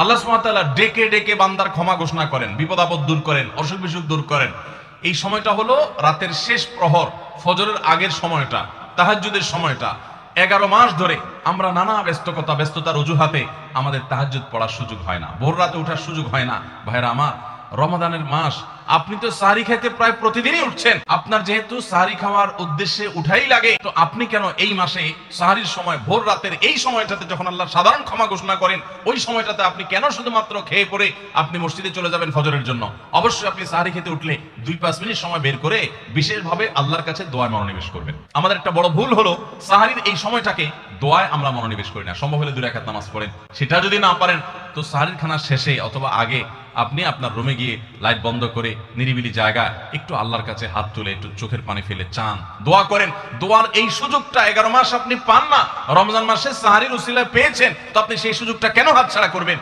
আল্লাহ সুবহানাহু ওয়া তাআলা ডেকে ডেকে বান্দার ক্ষমা ঘোষণা করেন, বিপদ আপদ দূর করেন, অসুখ বিসুখ দূর করেন। এই সময়টা হলো রাতের শেষ প্রহর, ফজরের আগের সময়টা, তাহাজ্জুদের সময়টা। 11 মাস ধরে আমরা নানা ব্যস্ততার অজুহাতে আমাদের তাহাজ্জুদ পড়ার সুযোগ হয় না, ভোর রাতে ওঠার সুযোগ হয় না। ভাইরা আমার, রমাদানের মাস, আপনি তো সাহরি খাইতে প্রায় প্রতিদিনই উঠছেন। আপনার যেহেতু সাহরি খাওয়ার উদ্দেশ্যে উঠাই লাগে, তো আপনি কেন এই মাসে সাহরির সময় ভোর রাতের এই সময়টাতে যখন আল্লাহ সাধারণ ক্ষমা ঘোষণা করেন, ওই সময়টাতে আপনি কেন শুধুমাত্র খেয়ে পরে আপনি মসজিদে চলে যাবেন ফজরের জন্য? অবশ্যই আপনি সাহরি খেতে উঠলে 2-5 মিনিট সময় বের করে বিশেষভাবে আল্লাহর কাছে দোয়ায় মনোনিবেশ করবেন। আমাদের একটা বড় ভুল হলো সাহরির এই সময়টাকে দোয়ায় আমরা মনোনিবেশ করি না। সম্ভব হলে 2 রাকাত নামাজ পড়েন, সেটা যদি না পারেন তো সাহরির খানার শেষে অথবা আগে আপনি আপনার রুমে গিয়ে লাইট বন্ধ করে নিরিবিলি জায়গায় একটু আল্লাহর কাছে হাত তুলে একটু চোখের পানি ফেলে চান, দোয়া করেন। দোয়ার এই সুযোগটা 11 মাস আপনি পান না, রমজান মাসে সাহরির উসিলায় পেয়েছেন, তো আপনি সেই সুযোগটা কেন হাতছাড়া করবেন?